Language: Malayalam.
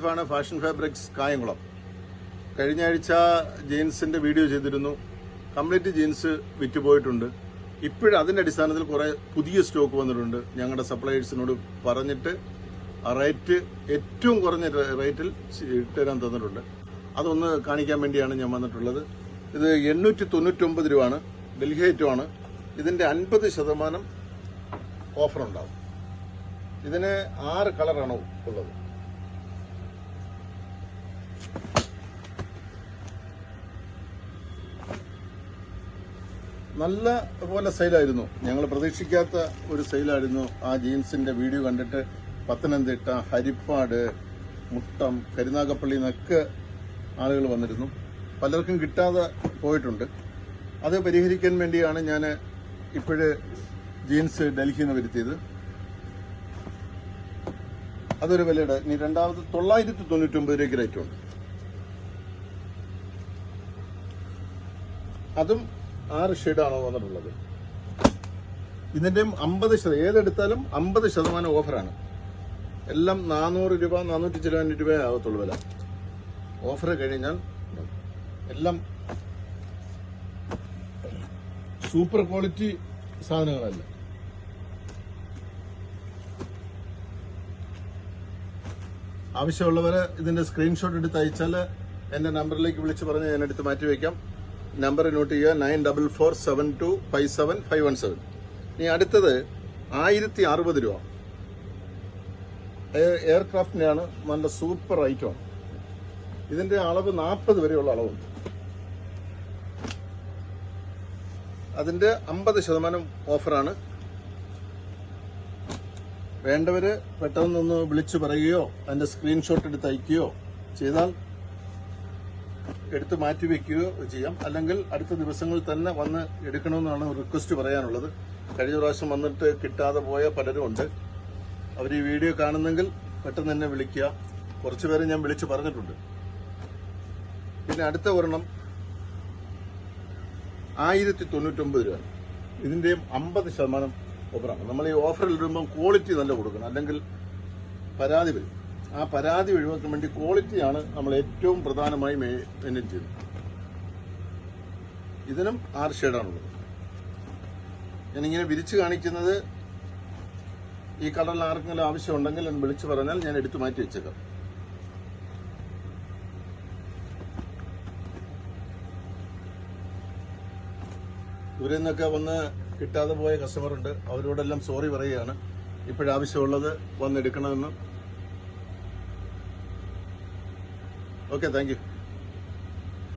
ഷെരീഫാണ്, ഫാഷൻ ഫാബ്രിക്സ് കായംകുളം. കഴിഞ്ഞ ആഴ്ച ജീൻസിന്റെ വീഡിയോ ചെയ്തിരുന്നു. കംപ്ലീറ്റ് ജീൻസ് വിറ്റുപോയിട്ടുണ്ട്. ഇപ്പോഴും അതിന്റെ അടിസ്ഥാനത്തിൽ കുറെ പുതിയ സ്റ്റോക്ക് വന്നിട്ടുണ്ട്. ഞങ്ങളുടെ സപ്ലയേഴ്സിനോട് പറഞ്ഞിട്ട് ആ റേറ്റ് ഏറ്റവും കുറഞ്ഞ റേറ്റിൽ ഇട്ടുതരാൻ തന്നിട്ടുണ്ട്. അതൊന്ന് കാണിക്കാൻ വേണ്ടിയാണ് ഞാൻ വന്നിട്ടുള്ളത്. ഇത് 899 രൂപയാണ്. ഡൽഹി ഐറ്റമാണ്. ഇതിന്റെ 50% ഓഫർ ഉണ്ടാവും. ഇതിന് 6 കളറാണ് ഉള്ളത്. നല്ല പോലെ സെയിലായിരുന്നു. ഞങ്ങൾ പ്രതീക്ഷിക്കാത്ത ഒരു സെയിലായിരുന്നു. ആ ജീൻസിന്റെ വീഡിയോ കണ്ടിട്ട് പത്തനംതിട്ട, ഹരിപ്പാട്, മുട്ടം, കരുനാഗപ്പള്ളി നിന്നൊക്കെ ആളുകൾ വന്നിരുന്നു. പലർക്കും കിട്ടാതെ പോയിട്ടുണ്ട്. അത് പരിഹരിക്കാൻ വേണ്ടിയാണ് ഞാൻ ഇപ്പോഴ് ജീൻസ് ഡൽഹിയിൽ നിന്ന് വരുത്തിയത്. അതൊരു വിലയുടെ. ഇനി രണ്ടാമത് 999 രൂപയ്ക്ക് റേറ്റുണ്ട്. അതും 6 ഷെയ്ഡാണോ വന്നിട്ടുള്ളത്. ഇതിന്റെയും 50%, ഏതെടുത്താലും 50% ഓഫറാണ്. എല്ലാം 400 രൂപ, 490 രൂപ ആകത്തുള്ളൂ വില. ഓഫർ കഴിഞ്ഞാൽ എല്ലാം സൂപ്പർ ക്വാളിറ്റി സാധനങ്ങളല്ല. ആവശ്യമുള്ളവർ ഇതിന്റെ സ്ക്രീൻഷോട്ട് എടുത്ത് അയച്ചാൽ എന്റെ നമ്പറിലേക്ക് വിളിച്ച് പറഞ്ഞ് ഞാൻ എടുത്ത് മാറ്റിവെക്കാം. നമ്പർ നോട്ട് ചെയ്യുക: 9447257517. ഇനി അടുത്തത് 1060 രൂപ. എയർക്രാഫ്റ്റിന്റെയാണ്. നല്ല സൂപ്പർ ഐറ്റമാണ്. ഇതിന്റെ അളവ് 40 വരെയുള്ള അളവുണ്ട്. അതിന്റെ 50% ഓഫറാണ്. വേണ്ടവര് പെട്ടെന്നൊന്ന് വിളിച്ചു പറയുകയോ അതിന്റെ സ്ക്രീൻഷോട്ട് എടുത്ത് അയക്കുകയോ ചെയ്താൽ എടുത്ത് മാറ്റിവെക്കുകയോ ചെയ്യാം. അല്ലെങ്കിൽ അടുത്ത ദിവസങ്ങളിൽ തന്നെ വന്ന് എടുക്കണമെന്നാണ് റിക്വസ്റ്റ് പറയാനുള്ളത്. കഴിഞ്ഞ പ്രാവശ്യം വന്നിട്ട് കിട്ടാതെ പോയ പലരും ഉണ്ട്. അവർ ഈ വീഡിയോ കാണുന്നെങ്കിൽ പെട്ടെന്ന് തന്നെ വിളിക്കുക. കുറച്ചുപേരെ ഞാൻ വിളിച്ചു പറഞ്ഞിട്ടുണ്ട്. പിന്നെ അടുത്ത ഒരെണ്ണം 1099 രൂപ. ഇതിന്റെയും 50% ഓഫറാണ്. നമ്മൾ ഈ ഓഫറിൽ ഇടുമ്പോൾ ക്വാളിറ്റി നല്ല കൊടുക്കണം, അല്ലെങ്കിൽ പരാതി വരും. ആ പരാതി ഒഴിവാക്കാൻ വേണ്ടി ക്വാളിറ്റിയാണ് നമ്മൾ ഏറ്റവും പ്രധാനമായി മെയിൻറ്റെയിൻ ചെയ്യുന്നത്. ഇതിനും 6 ഷെയ്ഡാണുള്ളത്. ഞാനിങ്ങനെ വിരിച്ച് കാണിക്കുന്നത് ഈ കളറിൽ ആർക്കെങ്കിലും ആവശ്യമുണ്ടെങ്കിൽ എന്ന് വിളിച്ചു പറഞ്ഞാൽ ഞാൻ എടുത്തു മാറ്റി വെച്ചേക്കാം. ഇവരിൽ നിന്നൊക്കെ വന്ന് കിട്ടാതെ പോയ കസ്റ്റമറുണ്ട്. അവരോടെല്ലാം സോറി പറയുകയാണ്. ഇപ്പോഴാവശ്യമുള്ളത് വന്നെടുക്കണമെന്ന്. Okay, thank U.